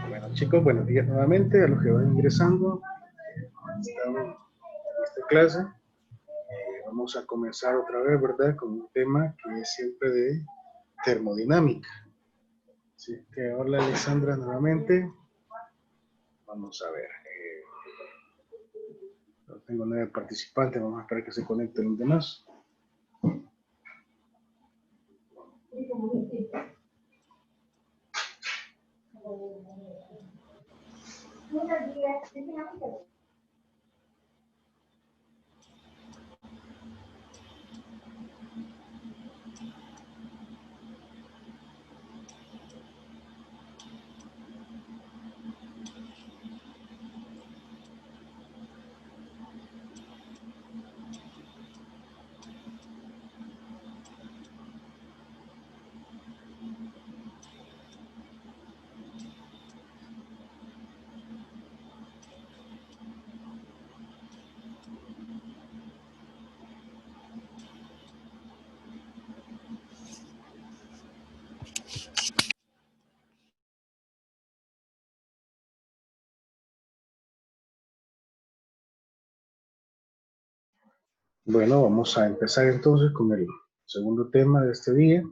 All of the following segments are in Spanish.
Bueno, chicos, buenos días nuevamente a los que van ingresando. Estamos en esta clase. Vamos a comenzar otra vez, ¿verdad? Con un tema que es siempre de termodinámica. Así que hola Alexandra nuevamente. Vamos a ver. No tengo 9 participantes, vamos a esperar que se conecten los demás. Buenos días. Bueno, vamos a empezar entonces con el segundo tema de este día.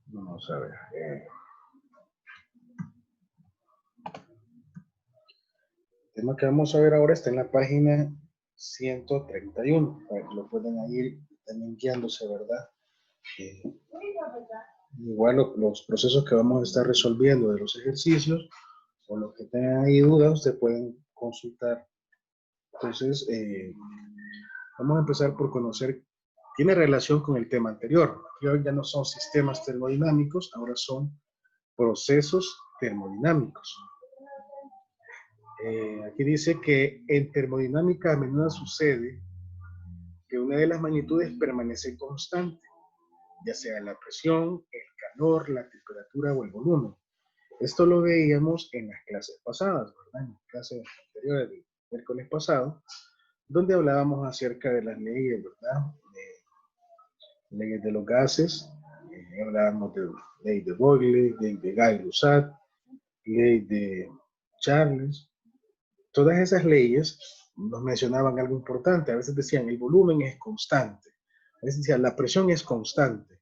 Vamos a ver. El tema que vamos a ver ahora está en la página 131, para que lo puedan ir también guiándose, ¿verdad? Igual los procesos que vamos a estar resolviendo de los ejercicios, o los que tengan ahí dudas, ustedes pueden consultar. Entonces, vamos a empezar por conocer, tiene relación con el tema anterior. Aquí ya no son sistemas termodinámicos, ahora son procesos termodinámicos. Aquí dice que en termodinámica a menudo sucede que una de las magnitudes permanece constante, ya sea la presión, el calor, la temperatura o el volumen. Esto lo veíamos en las clases pasadas, ¿verdad? En las clases anteriores del miércoles pasado, donde hablábamos acerca de las leyes, ¿verdad? Leyes de los gases, hablábamos de ley de Broglie, ley de Gay-Lussac, ley de Charles. Todas esas leyes nos mencionaban algo importante. A veces decían el volumen es constante, a veces decían la presión es constante.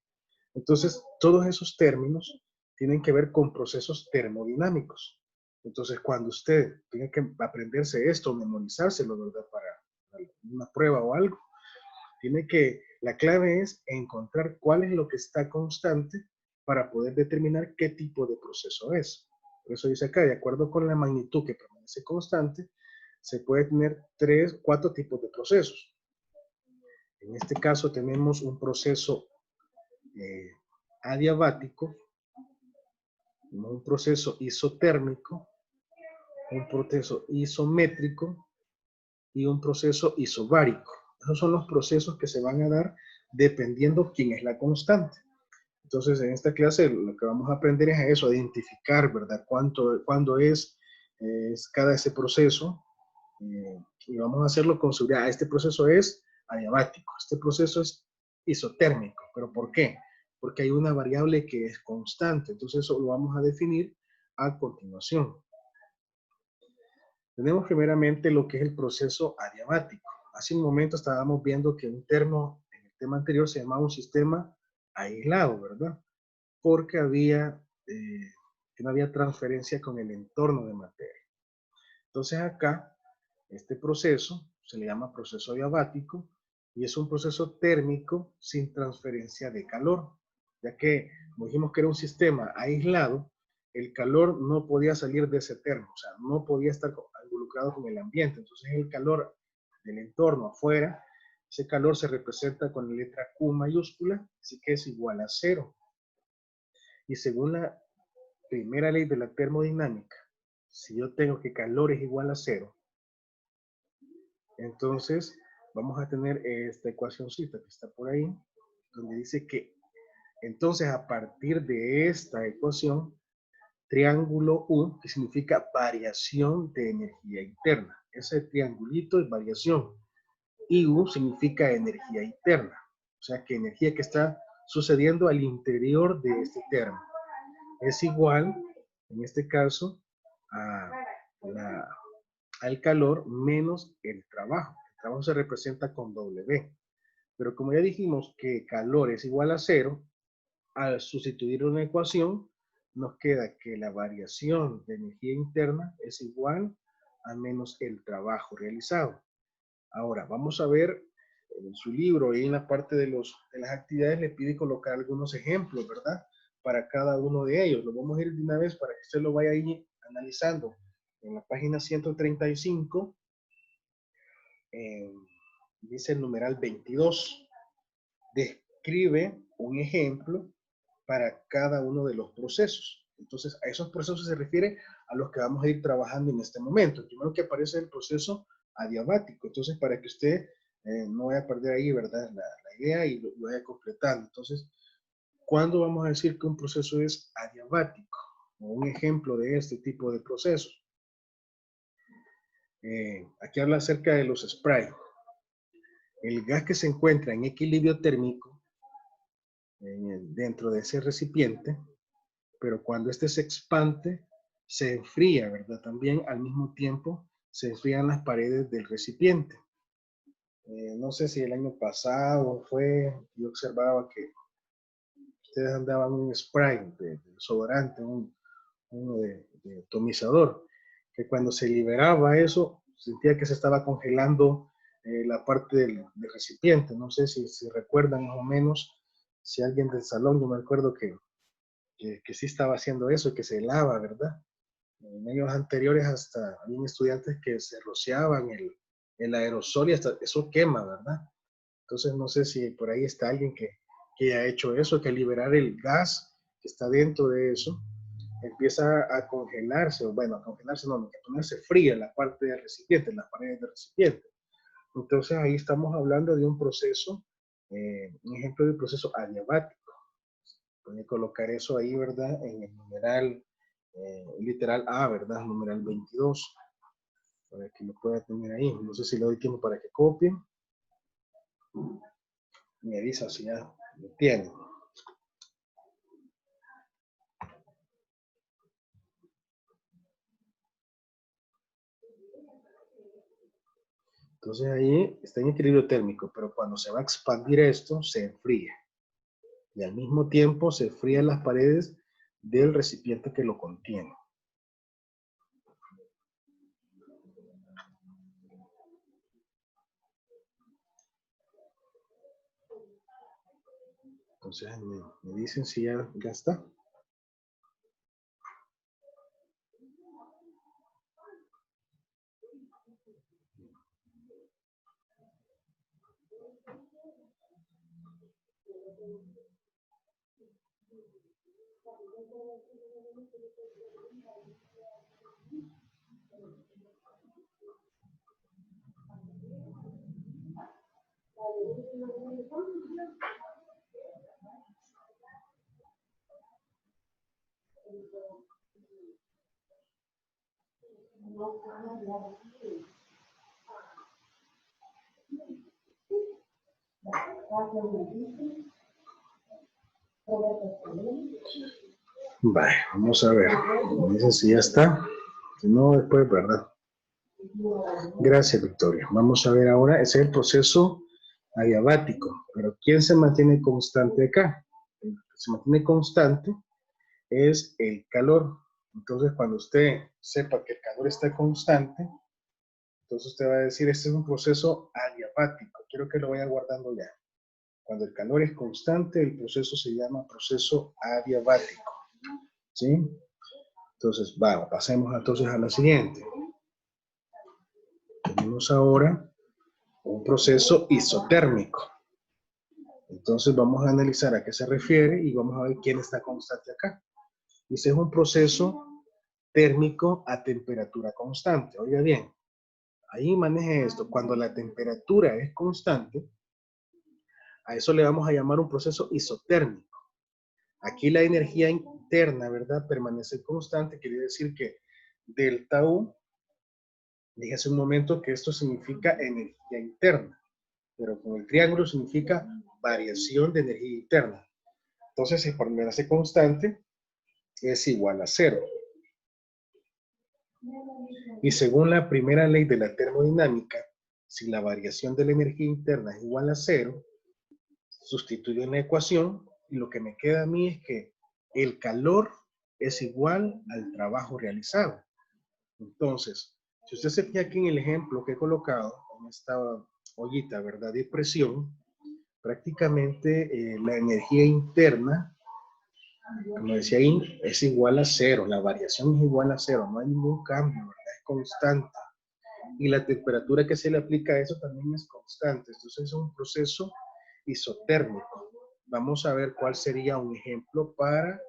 Entonces, todos esos términos tienen que ver con procesos termodinámicos. Entonces, cuando usted tiene que aprenderse esto, memorizárselo, ¿verdad? Para una prueba o algo, tiene que, la clave es encontrar cuál es lo que está constante para poder determinar qué tipo de proceso es. Por eso dice acá, de acuerdo con la magnitud que permanece constante, se puede tener 4 tipos de procesos. En este caso tenemos un proceso adiabático, un proceso isotérmico, un proceso isométrico y un proceso isobárico. Esos son los procesos que se van a dar dependiendo quién es la constante. Entonces, en esta clase lo que vamos a aprender es a eso, a identificar, ¿verdad? Cuándo es cada ese proceso, y vamos a hacerlo con seguridad. Este proceso es adiabático, este proceso es isotérmico. ¿Pero por qué? Porque hay una variable que es constante. Entonces eso lo vamos a definir a continuación. Tenemos primeramente lo que es el proceso adiabático. Hace un momento estábamos viendo que un termo, en el tema anterior, se llamaba un sistema aislado, ¿verdad? Porque no había transferencia con el entorno de materia. Entonces acá, este proceso se le llama proceso adiabático y es un proceso térmico sin transferencia de calor, ya que, como dijimos que era un sistema aislado, el calor no podía salir de ese termo, o sea, no podía estar involucrado con el ambiente. Entonces el calor del entorno afuera, ese calor se representa con la letra Q mayúscula, así que es igual a cero. Y según la primera ley de la termodinámica, si yo tengo que calor es igual a cero, entonces vamos a tener esta ecuacióncita que está por ahí, donde dice que entonces a partir de esta ecuación, triángulo U, que significa variación de energía interna. Ese triangulito es variación. Y U significa energía interna. O sea que energía que está sucediendo al interior de este termo. Es igual, en este caso, a al calor menos el trabajo. El trabajo se representa con W. Pero como ya dijimos que calor es igual a cero, al sustituir una ecuación, nos queda que la variación de energía interna es igual a menos el trabajo realizado. Ahora, vamos a ver en su libro y en la parte de las actividades le pide colocar algunos ejemplos, ¿verdad? Para cada uno de ellos. Lo vamos a ir de una vez para que usted lo vaya ahí analizando. En la página 135 dice el numeral 22. Describe un ejemplo para cada uno de los procesos. Entonces, a esos procesos se refiere a los que vamos a ir trabajando en este momento. El primero que aparece es el proceso adiabático. Entonces, para que usted no vaya a perder ahí, ¿verdad? La idea y lo vaya completando. Entonces, ¿cuándo vamos a decir que un proceso es adiabático? O un ejemplo de este tipo de procesos. Aquí habla acerca de los spray. El gas que se encuentra en equilibrio térmico dentro de ese recipiente, pero cuando este se expande, se enfría, ¿verdad? También al mismo tiempo se enfrían las paredes del recipiente. No sé si el año pasado fue, yo observaba que ustedes andaban un spray de desodorante, uno de atomizador, que cuando se liberaba eso, sentía que se estaba congelando la parte del recipiente. No sé si recuerdan más o menos, si alguien del salón, yo me acuerdo que sí estaba haciendo eso, que se helaba, ¿verdad? En años anteriores hasta había estudiantes que se rociaban el aerosol y hasta eso quema, ¿verdad? Entonces no sé si por ahí está alguien que ha hecho eso, que liberar el gas que está dentro de eso empieza a congelarse, o bueno, a congelarse no, a ponerse fría la parte del recipiente, las paredes del recipiente. Entonces ahí estamos hablando de un proceso, un ejemplo de un proceso adiabático. Puede colocar eso ahí, ¿verdad? En el numeral, literal A, ¿verdad? Numeral 22, para que lo pueda tener ahí. No sé si le doy tiempo para que copien. Me avisa si ya lo tienen. Entonces ahí está en equilibrio térmico, pero cuando se va a expandir esto, se enfría. Y al mismo tiempo se frían las paredes del recipiente que lo contiene. Entonces me dicen si ya está. Vale, vamos a ver. Me dice si ya está. Si no, después, ¿verdad? Gracias, Victoria. Vamos a ver ahora, ese es el proceso adiabático. Pero ¿quién se mantiene constante acá? El que se mantiene constante es el calor. Entonces, cuando usted sepa que el calor está constante, entonces usted va a decir, este es un proceso adiabático. Quiero que lo vaya guardando ya. Cuando el calor es constante, el proceso se llama proceso adiabático. ¿Sí? Entonces, vamos, pasemos entonces a la siguiente. Tenemos ahora un proceso isotérmico. Entonces vamos a analizar a qué se refiere y vamos a ver quién está constante acá. Ese es un proceso térmico a temperatura constante. Oiga bien, ahí maneje esto. Cuando la temperatura es constante, a eso le vamos a llamar un proceso isotérmico. Aquí la energía interna, ¿verdad? Permanece constante, quiere decir que delta U, dije hace un momento que esto significa energía interna, pero con el triángulo significa variación de energía interna. Entonces, si permanece constante, es igual a cero. Y según la primera ley de la termodinámica, si la variación de la energía interna es igual a cero, sustituyo en la ecuación y lo que me queda a mí es que el calor es igual al trabajo realizado. Entonces, si usted se fija aquí en el ejemplo que he colocado, en esta ollita, ¿verdad?, de presión, prácticamente la energía interna, como decía ahí, es igual a cero, la variación es igual a cero, no hay ningún cambio, ¿verdad? Es constante. Y la temperatura que se le aplica a eso también es constante. Entonces es un proceso isotérmico. Vamos a ver cuál sería un ejemplo para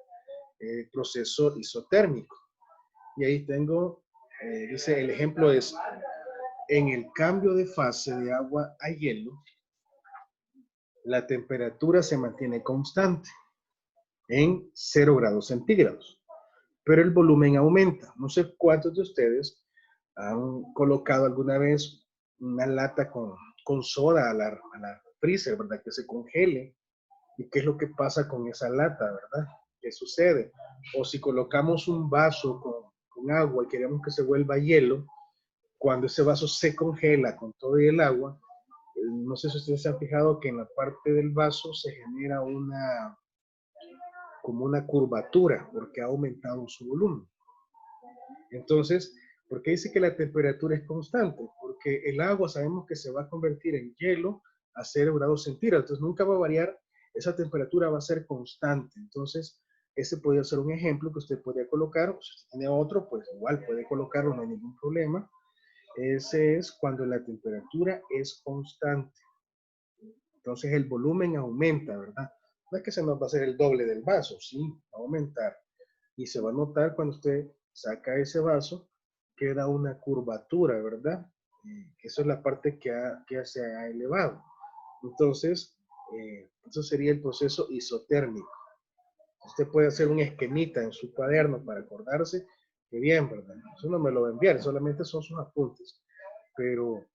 el proceso isotérmico. Y ahí tengo, dice, el ejemplo es, en el cambio de fase de agua a hielo, la temperatura se mantiene constante en 0 grados centígrados, pero el volumen aumenta. No sé cuántos de ustedes han colocado alguna vez una lata con soda a la freezer, ¿verdad? Que se congele. ¿Y qué es lo que pasa con esa lata, verdad? ¿Qué sucede? O si colocamos un vaso con agua y queremos que se vuelva hielo, cuando ese vaso se congela con todo el agua, no sé si ustedes se han fijado que en la parte del vaso se genera como una curvatura porque ha aumentado su volumen. Entonces, ¿por qué dice que la temperatura es constante? Porque el agua sabemos que se va a convertir en hielo a 0 grados centígrados, entonces nunca va a variar, esa temperatura va a ser constante. Entonces, ese podría ser un ejemplo que usted podría colocar, o si usted tiene otro, pues igual puede colocarlo, no hay ningún problema. Ese es cuando la temperatura es constante. Entonces el volumen aumenta, ¿verdad? No es que se nos va a hacer el doble del vaso, sí, va a aumentar. Y se va a notar cuando usted saca ese vaso, queda una curvatura, ¿verdad? Eso es la parte que se ha elevado. Entonces, eso sería el proceso isotérmico. Usted puede hacer un esquemita en su cuaderno para acordarse que bien, ¿verdad? Eso no me lo va a enviar, solamente son sus apuntes. Pero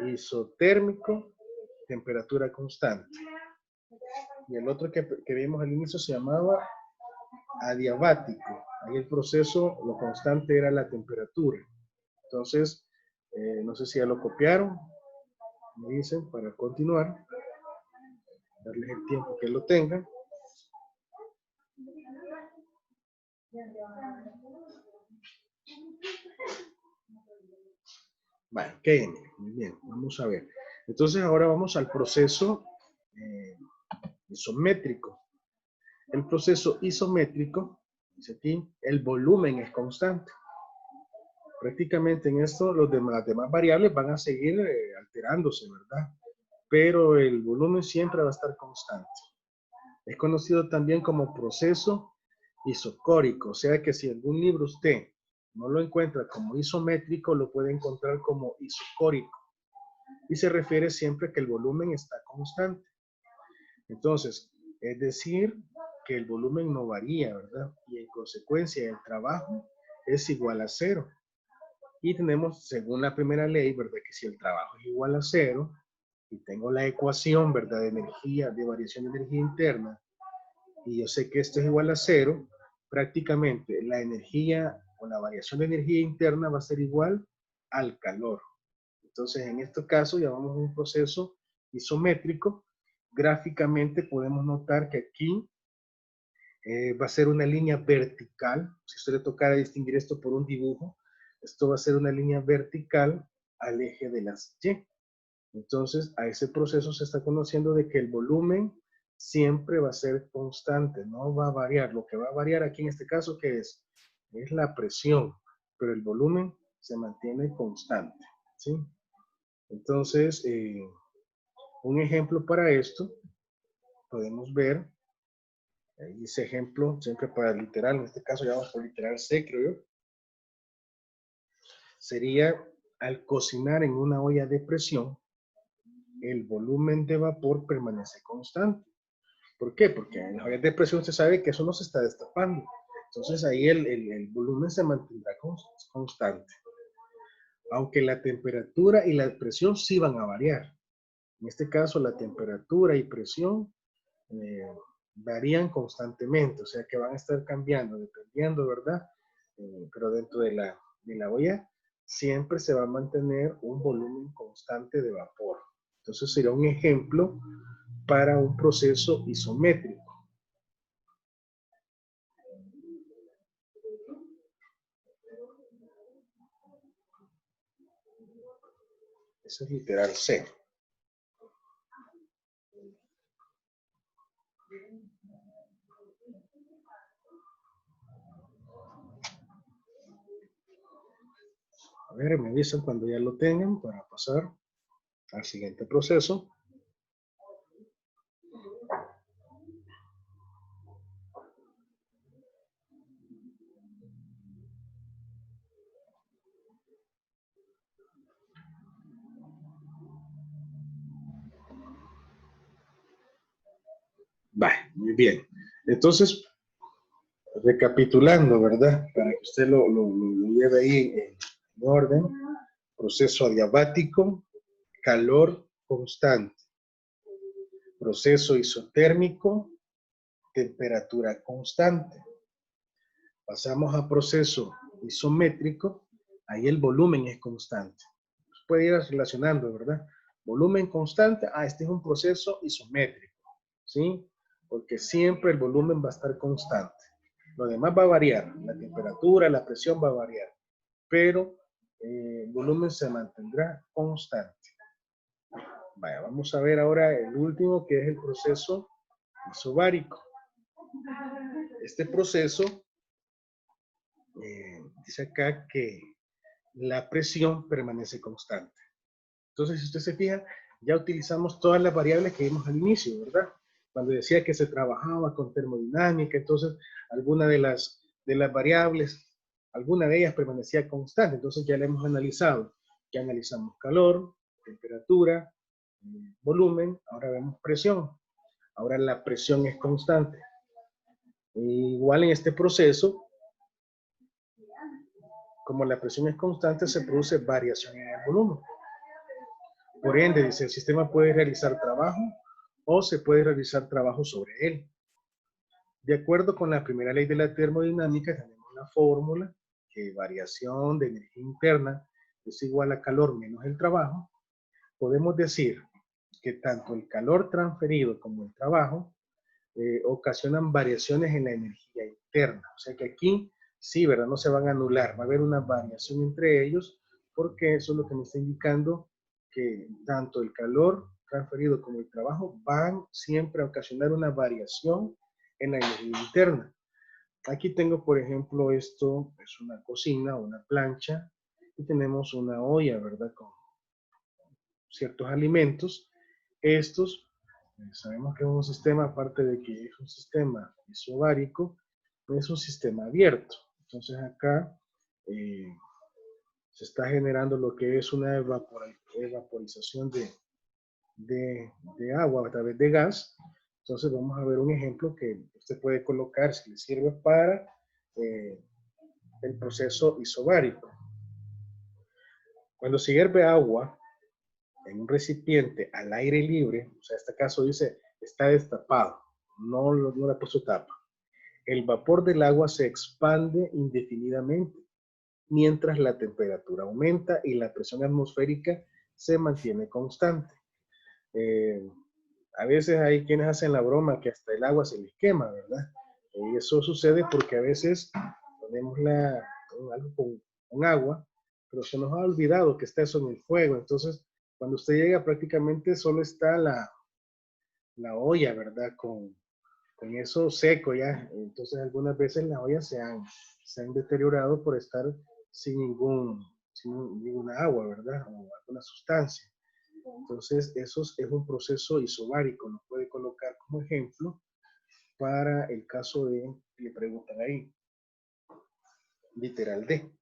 isotérmico, temperatura constante. Y el otro que vimos al inicio se llamaba adiabático. Ahí el proceso, lo constante era la temperatura. Entonces, no sé si ya lo copiaron, me dicen, para continuar, darles el tiempo que lo tengan. Bueno, ok, muy bien, vamos a ver. Entonces ahora vamos al proceso isométrico. El proceso isométrico, dice aquí, el volumen es constante. Prácticamente en esto las demás variables van a seguir alterándose, ¿verdad? Pero el volumen siempre va a estar constante. Es conocido también como proceso isocórico, o sea que si algún libro usted no lo encuentra como isométrico, lo puede encontrar como isocórico. Y se refiere siempre a que el volumen está constante. Entonces, es decir, que el volumen no varía, ¿verdad? Y en consecuencia el trabajo es igual a cero. Y tenemos, según la primera ley, ¿verdad? Que si el trabajo es igual a cero, y tengo la ecuación, ¿verdad? De energía, de variación de energía interna, y yo sé que esto es igual a cero, prácticamente la energía o la variación de energía interna va a ser igual al calor. Entonces, en este caso, llamamos un proceso isométrico. Gráficamente podemos notar que aquí va a ser una línea vertical. Si usted le tocara distinguir esto por un dibujo, esto va a ser una línea vertical al eje de las Y. Entonces, a ese proceso se está conociendo de que el volumen siempre va a ser constante, no va a variar. Lo que va a variar aquí en este caso, ¿qué es? Es la presión, pero el volumen se mantiene constante, ¿sí? Entonces, un ejemplo para esto, podemos ver, ese ejemplo siempre para literal, en este caso ya vamos por literal C, creo yo, sería al cocinar en una olla de presión, el volumen de vapor permanece constante. ¿Por qué? Porque en las ollas de presión usted sabe que eso no se está destapando. Entonces ahí el volumen se mantendrá constante. Aunque la temperatura y la presión sí van a variar. En este caso la temperatura y presión varían constantemente, o sea que van a estar cambiando dependiendo, ¿verdad? Pero dentro de la olla siempre se va a mantener un volumen constante de vapor. Entonces será un ejemplo para un proceso isométrico. Eso es literal C. A ver, me avisan cuando ya lo tengan para pasar al siguiente proceso. Vale, muy bien. Entonces, recapitulando, ¿verdad? Para que usted lo lleve ahí en orden. Proceso adiabático, calor constante. Proceso isotérmico, temperatura constante. Pasamos a proceso isométrico, ahí el volumen es constante. Puede ir relacionando, ¿verdad? Volumen constante, este es un proceso isométrico, ¿sí? Porque siempre el volumen va a estar constante. Lo demás va a variar, la temperatura, la presión va a variar, pero el volumen se mantendrá constante. Vaya, vamos a ver ahora el último, que es el proceso isobárico. Este proceso dice acá que la presión permanece constante. Entonces, si usted se fija, ya utilizamos todas las variables que vimos al inicio, ¿verdad? Cuando decía que se trabajaba con termodinámica, entonces alguna de las variables, alguna de ellas permanecía constante. Entonces ya la hemos analizado. Ya analizamos calor, temperatura, volumen, ahora vemos presión. Ahora la presión es constante. Igual en este proceso, como la presión es constante, se produce variación en el volumen. Por ende, dice, el sistema puede realizar trabajo o se puede realizar trabajo sobre él. De acuerdo con la primera ley de la termodinámica, tenemos la fórmula que variación de energía interna es igual a calor menos el trabajo. Podemos decir que tanto el calor transferido como el trabajo ocasionan variaciones en la energía interna. O sea que aquí sí, ¿verdad? No se van a anular, va a haber una variación entre ellos, porque eso es lo que me está indicando que tanto el calor transferido como el trabajo van siempre a ocasionar una variación en la energía interna. Aquí tengo, por ejemplo, esto es una cocina, una plancha, y tenemos una olla, ¿verdad? Con ciertos alimentos. Estos sabemos que es un sistema, aparte de que es un sistema isobárico, es un sistema abierto. Entonces acá se está generando lo que es una evaporización de agua a través de gas. Entonces vamos a ver un ejemplo que usted puede colocar si le sirve para el proceso isobárico. Cuando se hierve agua en un recipiente al aire libre, o sea, este caso dice, está destapado, no le puso tapa, el vapor del agua se expande indefinidamente, mientras la temperatura aumenta y la presión atmosférica se mantiene constante. A veces hay quienes hacen la broma que hasta el agua se les quema, ¿verdad? Y eso sucede porque a veces ponemos algo con agua, pero se nos ha olvidado que está eso en el fuego. Entonces, cuando usted llega, prácticamente solo está la olla, ¿verdad? Con eso seco ya. Entonces, algunas veces las ollas se han deteriorado por estar sin ninguna agua, ¿verdad? O alguna sustancia. Entonces, eso es un proceso isobárico. Lo puede colocar como ejemplo para el caso de, le preguntan ahí, literal D.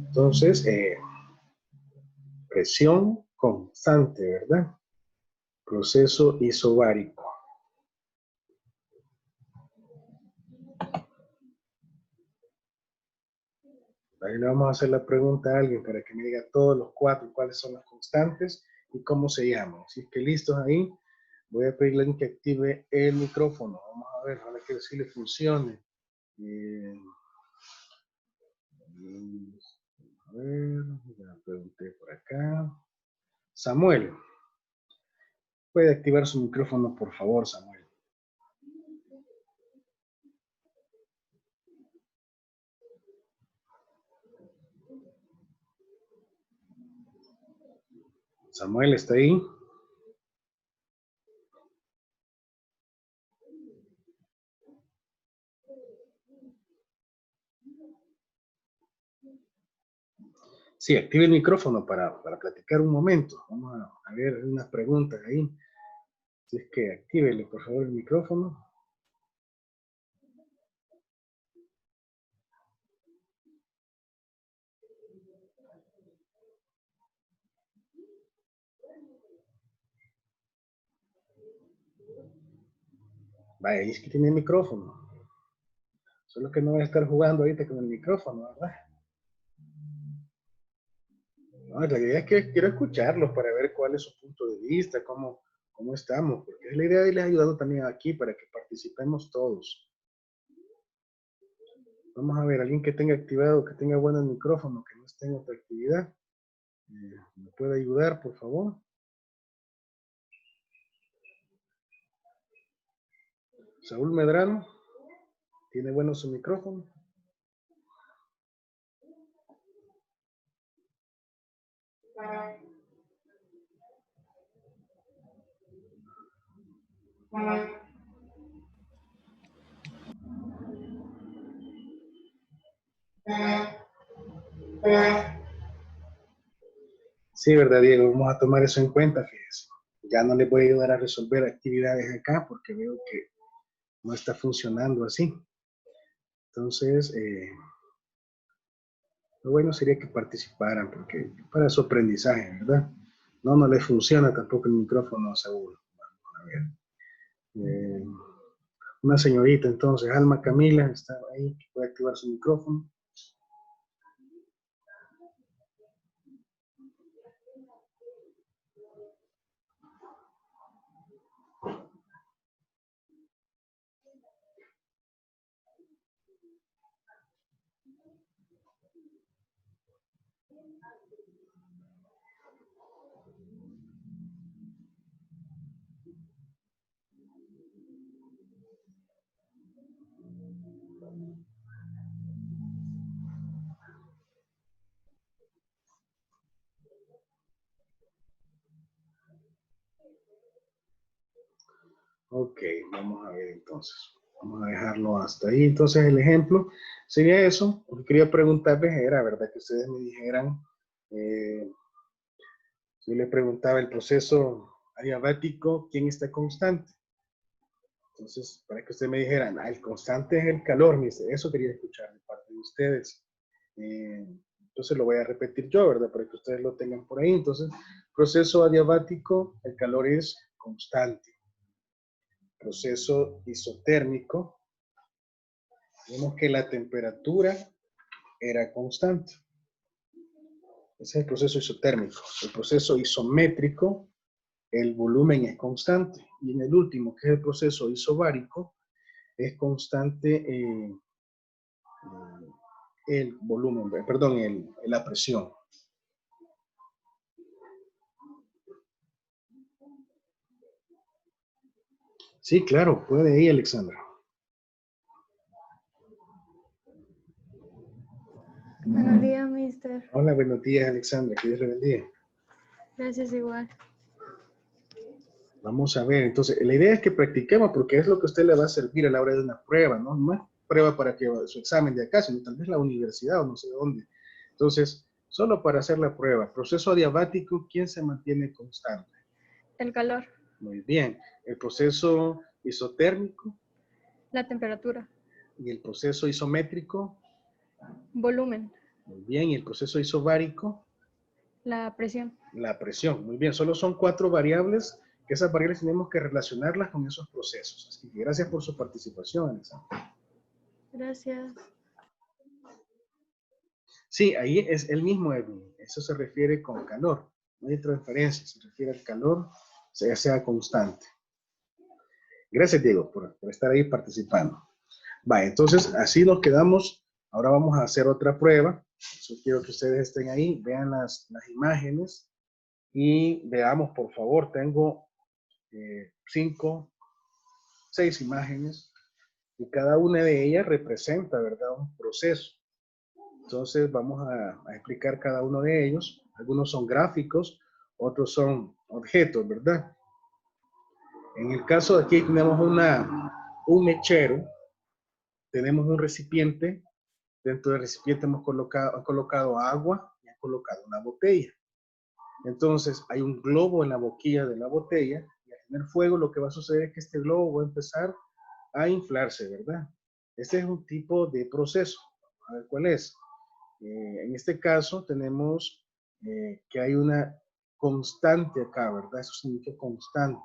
Entonces, presión constante, ¿verdad? Proceso isobárico. Ahí le vamos a hacer la pregunta a alguien para que me diga todos los cuatro cuáles son las constantes y cómo se llaman. Así que listos ahí, voy a pedirle a alguien que active el micrófono. Vamos a ver, ojalá que sí le funcione. A ver, ya pregunté por acá. Samuel, puede activar su micrófono, por favor, Samuel. Samuel, ¿está ahí? Sí, active el micrófono para platicar un momento. Vamos a ver unas preguntas ahí. Así es que actívele, por favor, el micrófono. Vaya, es que tiene micrófono. Solo que no va a estar jugando ahorita con el micrófono, ¿verdad? No, la idea es que quiero escucharlos para ver cuál es su punto de vista, cómo estamos, porque es la idea de irles ayudando también aquí para que participemos todos. Vamos a ver, alguien que tenga activado, que tenga bueno el micrófono, que no esté en otra actividad, ¿me puede ayudar, por favor? Saúl Medrano, ¿tiene bueno su micrófono? Sí, verdad, Diego, vamos a tomar eso en cuenta, fíjese. Ya no le voy a ayudar a resolver actividades acá porque veo que no está funcionando así. Entonces, lo bueno sería que participaran porque para su aprendizaje, ¿verdad? No le funciona tampoco el micrófono, seguro. Vamos a ver. Eh, una señorita, entonces, Alma Camila, está ahí, que puede activar su micrófono. Ok, vamos a ver entonces. Vamos a dejarlo hasta ahí. Entonces el ejemplo sería eso. Lo que quería preguntarles era, ¿verdad? Que ustedes me dijeran, yo le preguntaba el proceso adiabático, ¿quién está constante? Entonces, para que ustedes me dijeran, el constante es el calor, eso quería escuchar de parte de ustedes. Entonces lo voy a repetir yo, ¿verdad? Para que ustedes lo tengan por ahí. Entonces, proceso adiabático, el calor es constante. Proceso isotérmico, vemos que la temperatura era constante. Ese es el proceso isotérmico. El proceso isométrico, el volumen es constante. Y en el último, que es el proceso isobárico, es constante el volumen, perdón, la presión. Sí, claro, puede ir, Alexandra. Buenos días, mister. Hola, buenos días, Alexandra. Que Dios le bendiga. Gracias igual. Vamos a ver, entonces, la idea es que practiquemos porque es lo que a usted le va a servir a la hora de una prueba, ¿no? No es prueba para que su examen de acá, sino tal vez la universidad o no sé dónde. Entonces, solo para hacer la prueba. Proceso adiabático, ¿quién se mantiene constante? El calor. Muy bien. El proceso isotérmico La temperatura. y el proceso isométrico. Volumen. Muy bien. Y el proceso isobárico. La presión. La presión. Muy bien. Solo son 4 variables, que esas variables tenemos que relacionarlas con esos procesos. Así que gracias por su participación, Alexandra. Gracias. Sí, ahí es el mismo, Edwin. Eso se refiere con calor. No hay transferencia, se refiere al calor, sea constante. Gracias, Diego, por estar ahí participando. Va, entonces así nos quedamos. Ahora vamos a hacer otra prueba. Yo quiero que ustedes estén ahí, vean las imágenes y veamos, por favor. Tengo 5, 6 imágenes y cada una de ellas representa, ¿verdad?, un proceso. Entonces vamos a explicar cada uno de ellos. Algunos son gráficos, otros son objetos, ¿verdad? En el caso de aquí tenemos un mechero, tenemos un recipiente. Dentro del recipiente hemos colocado agua y hemos colocado una botella. Entonces hay un globo en la boquilla de la botella y al tener fuego lo que va a suceder es que este globo va a empezar a inflarse, ¿verdad? Este es un tipo de proceso. A ver cuál es. En este caso tenemos que hay una constante acá, ¿verdad? Eso significa constante.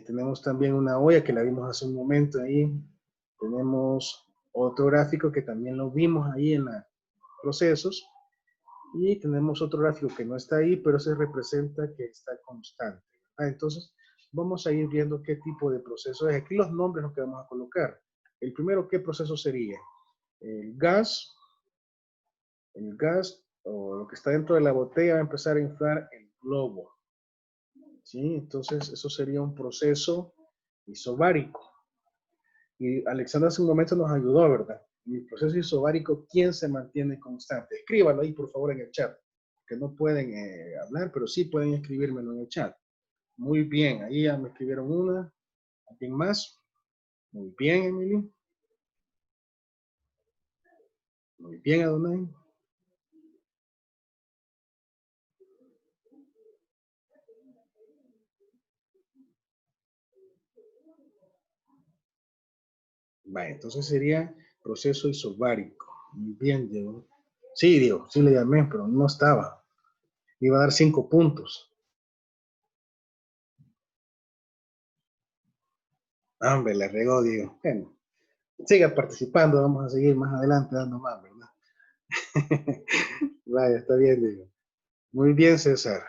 Tenemos también una olla que la vimos hace un momento ahí. Tenemos otro gráfico que también lo vimos ahí en los procesos. Y tenemos otro gráfico que no está ahí, pero se representa que está constante, ¿verdad? Entonces, vamos a ir viendo qué tipo de proceso es. Aquí los nombres los que vamos a colocar. El primero, ¿qué proceso sería? El gas o lo que está dentro de la botella va a empezar a inflar el globo. ¿Sí? Entonces, eso sería un proceso isobárico. Y Alexandra hace un momento nos ayudó, ¿verdad? En el proceso isobárico, ¿quién se mantiene constante? Escríbalo ahí, por favor, en el chat. Que no pueden hablar, pero sí pueden escribírmelo en el chat. Muy bien, ahí ya me escribieron una. ¿Alguien más? Muy bien, Emily. Muy bien, Adonai. Vale, entonces sería proceso isobárico. Muy bien, Diego. Sí, Diego, sí le llamé, pero no estaba. Iba a dar 5 puntos. Ah, hombre, le regó, Diego. Bueno, siga participando, vamos a seguir más adelante dando más, ¿verdad? Vaya, está bien, Diego. Muy bien, César.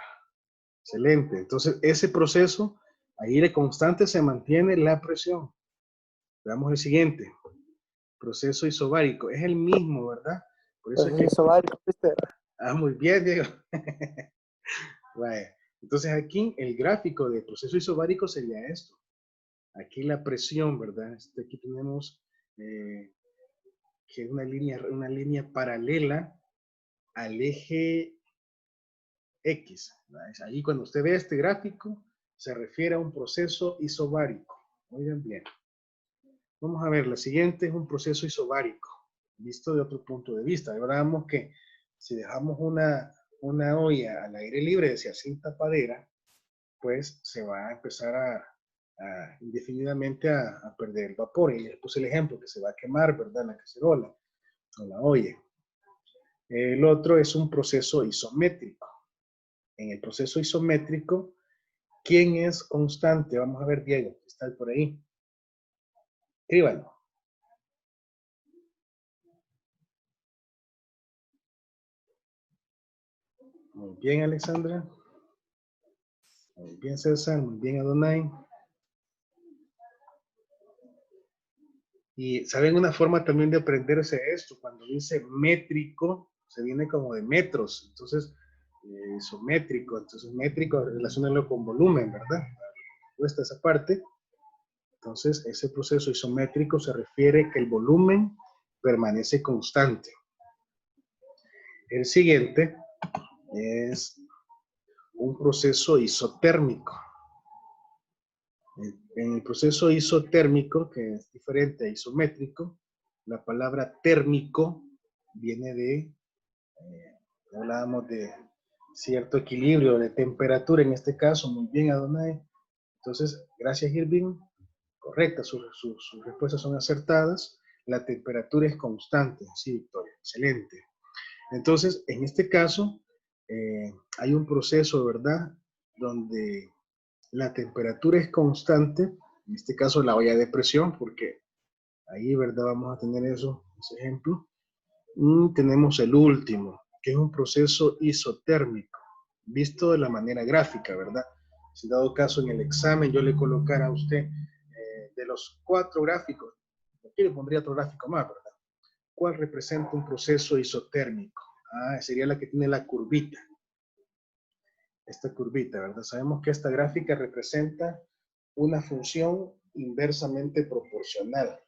Excelente. Entonces, ese proceso, ahí de constante se mantiene la presión. Veamos el siguiente. Proceso isobárico. Es el mismo, ¿verdad? Por eso es que... Isobárico, ¿viste? Ah, muy bien, Diego. Vaya. Entonces, aquí el gráfico de proceso isobárico sería esto. Aquí la presión, ¿verdad? Aquí tenemos que es una línea paralela al eje X. Ahí cuando usted ve este gráfico, se refiere a un proceso isobárico. Oigan bien. Vamos a ver, la siguiente es un proceso isobárico, visto de otro punto de vista. Ahora vemos que si dejamos una olla al aire libre, decía sin tapadera, pues se va a empezar indefinidamente a perder el vapor. Y les puse el ejemplo que se va a quemar, ¿verdad? La cacerola o la olla. El otro es un proceso isométrico. En el proceso isométrico, ¿quién es constante? Vamos a ver, Diego, está por ahí. Escríbalo. Muy bien, Alexandra. Muy bien, César. Muy bien, Adonai. Y saben una forma también de aprenderse esto, cuando dice métrico, se viene como de metros, entonces isométrico, entonces métrico, relacionarlo con volumen, ¿verdad? Cuesta esa parte. Entonces, ese proceso isométrico se refiere que el volumen permanece constante. El siguiente es un proceso isotérmico. En el proceso isotérmico, que es diferente a isométrico, la palabra térmico viene de, hablábamos de cierto equilibrio de temperatura, en este caso, muy bien, Adonai. Entonces, gracias, Irving. Correcta, sus respuestas son acertadas. La temperatura es constante. Sí, Victoria, excelente. Entonces, en este caso, hay un proceso, ¿verdad? Donde la temperatura es constante, en este caso la olla de presión, porque ahí, ¿verdad? Vamos a tener eso, ese ejemplo. Y tenemos el último, que es un proceso isotérmico, visto de la manera gráfica, ¿verdad? Si dado caso en el examen yo le colocara a usted de los 4 gráficos, aquí le pondría otro gráfico más, ¿verdad? ¿Cuál representa un proceso isotérmico? Ah, sería la que tiene la curvita. Esta curvita, ¿verdad? Sabemos que esta gráfica representa una función inversamente proporcional.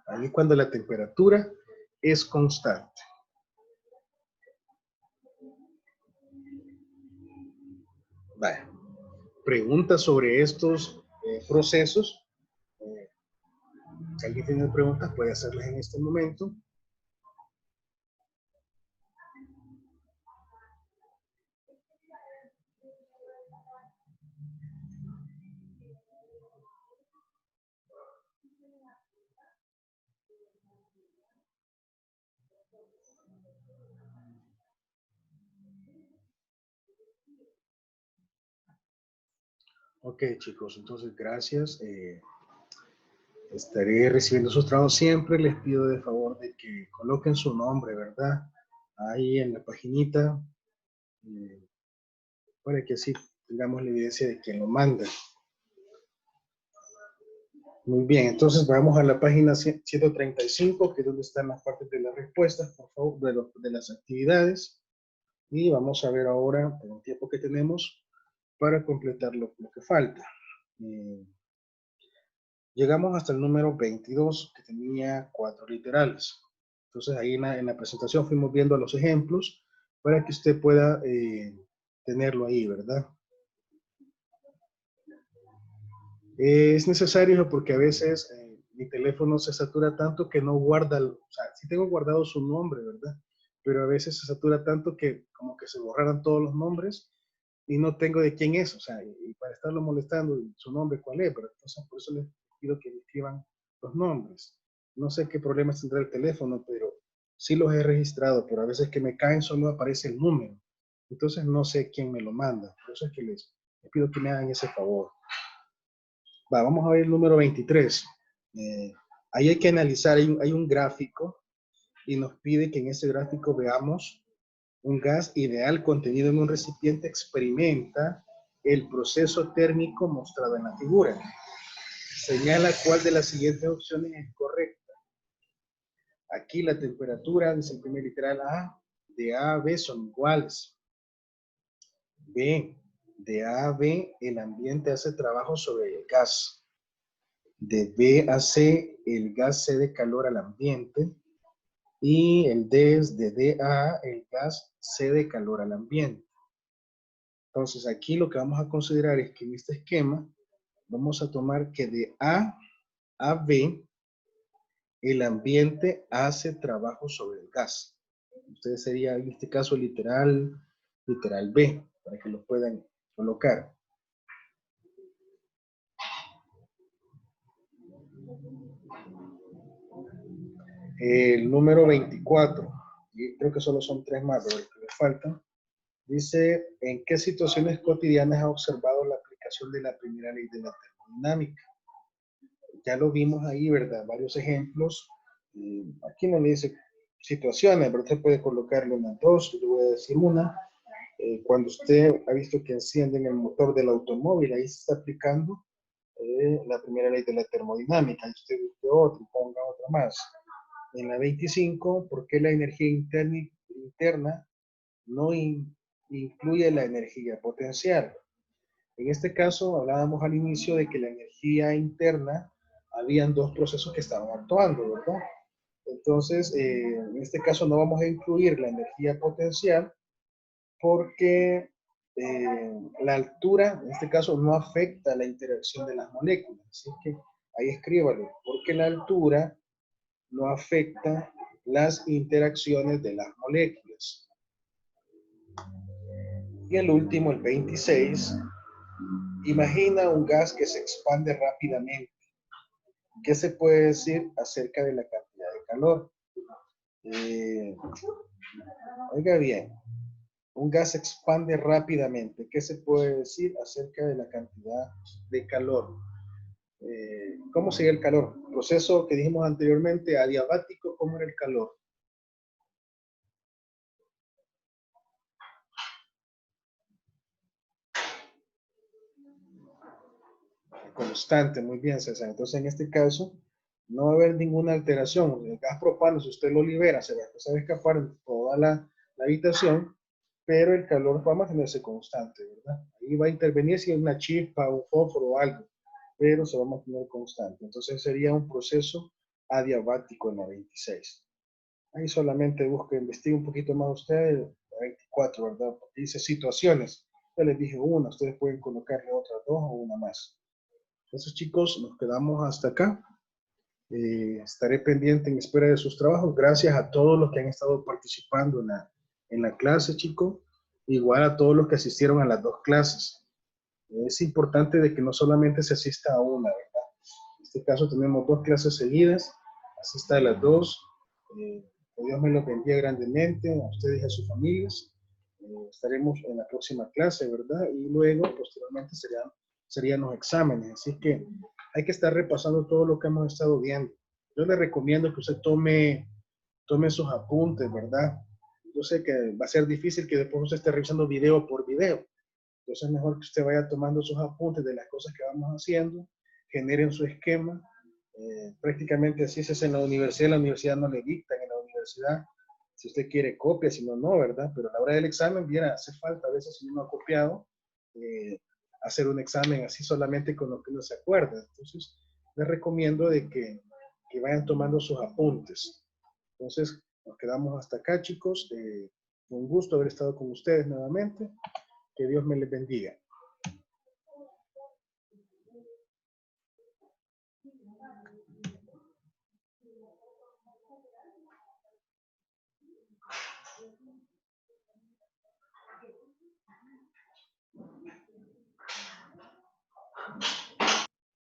Ahí cuando la temperatura es constante. Vale. Preguntas sobre estos procesos. Si alguien tiene preguntas, puede hacerlas en este momento. Ok, chicos, entonces gracias. Estaré recibiendo sus trabajos siempre. Les pido de favor de que coloquen su nombre, ¿verdad? Ahí en la paginita, para que así tengamos la evidencia de quién lo manda. Muy bien, entonces vamos a la página 135, que es donde están las partes de las respuestas, por favor, de las actividades. Y vamos a ver ahora, en el tiempo que tenemos, para completar lo que falta. Llegamos hasta el número 22, que tenía 4 literales. Entonces ahí en la presentación fuimos viendo los ejemplos para que usted pueda tenerlo ahí, ¿verdad? Es necesario porque a veces mi teléfono se satura tanto que no guarda, o sea, sí tengo guardado su nombre, ¿verdad? Pero a veces se satura tanto que como que se borraran todos los nombres y no tengo de quién es, o sea, y para estarlo molestando, su nombre cuál es, pero entonces por eso les pido que me escriban los nombres. No sé qué problemas tendrá el teléfono, pero sí los he registrado, pero a veces que me caen solo aparece el número. Entonces no sé quién me lo manda, por eso es que les pido que me hagan ese favor. Vamos a ver el número 23. Ahí hay que analizar, hay un gráfico y nos pide que en ese gráfico veamos un gas ideal contenido en un recipiente experimenta el proceso térmico mostrado en la figura. Señala cuál de las siguientes opciones es correcta. Aquí la temperatura, dice el primer literal A, de A a B son iguales. B, de A a B el ambiente hace trabajo sobre el gas. De B a C, el gas cede calor al ambiente. Y el D es de D a A, el gas cede calor al ambiente. Entonces, aquí lo que vamos a considerar es que en este esquema vamos a tomar que de A a B, el ambiente hace trabajo sobre el gas. Ustedes sería en este caso literal B, para que lo puedan colocar. El número 24. y creo que solo son 3 más, pero que le faltan. Dice, ¿en qué situaciones cotidianas ha observado la aplicación de la primera ley de la termodinámica? Ya lo vimos ahí, ¿verdad? Varios ejemplos. Aquí no le dice situaciones, pero usted puede colocarle unas 2, yo voy a decir una. Cuando usted ha visto que encienden el motor del automóvil, ahí se está aplicando la primera ley de la termodinámica. Y usted busque otra y ponga otra más. En la 25, ¿por qué la energía interna no incluye la energía potencial? En este caso, hablábamos al inicio de que la energía interna, habían 2 procesos que estaban actuando, ¿verdad? Entonces, en este caso no vamos a incluir la energía potencial porque la altura, en este caso, no afecta la interacción de las moléculas. Así que ahí escríbalo, porque la altura no afecta las interacciones de las moléculas. Y el último, el 26, imagina un gas que se expande rápidamente. ¿Qué se puede decir acerca de la cantidad de calor? Oiga bien, un gas se expande rápidamente. ¿Qué se puede decir acerca de la cantidad de calor? ¿Cómo sería el calor? Proceso que dijimos anteriormente, adiabático, ¿cómo era el calor? Constante, muy bien, César. Entonces, en este caso, no va a haber ninguna alteración. El gas propano, si usted lo libera, se va a empezar a escapar en toda la habitación, pero el calor va a mantenerse constante, ¿verdad? Ahí va a intervenir si hay una chispa, un fósforo o algo, pero se va a mantener constante. Entonces, sería un proceso adiabático en la 26. Ahí solamente busque, investigue un poquito más usted, la 24, ¿verdad? Porque dice situaciones. Ya les dije una, ustedes pueden colocarle otras 2 o una más. Entonces, chicos, nos quedamos hasta acá. Estaré pendiente en espera de sus trabajos. Gracias a todos los que han estado participando en la clase, chicos. Igual a todos los que asistieron a las 2 clases. Es importante de que no solamente se asista a una, ¿verdad? En este caso tenemos 2 clases seguidas. Asista a las 2. Que Dios me lo bendiga grandemente a ustedes y a sus familias. Estaremos en la próxima clase, ¿verdad? Y luego, posteriormente, serían los exámenes. Así que hay que estar repasando todo lo que hemos estado viendo. Yo le recomiendo que usted tome sus apuntes, ¿verdad? Yo sé que va a ser difícil que después usted esté revisando video por video. Entonces es mejor que usted vaya tomando sus apuntes de las cosas que vamos haciendo, generen su esquema. Prácticamente así se hace en la universidad no le dictan, en la universidad, si usted quiere copia, si no, no, ¿verdad? Pero a la hora del examen, bien, hace falta a veces si uno ha copiado, eh, hacer un examen así solamente con lo que uno se acuerda. Entonces, les recomiendo de que vayan tomando sus apuntes. Entonces, nos quedamos hasta acá, chicos. Un gusto haber estado con ustedes nuevamente. Que Dios me les bendiga.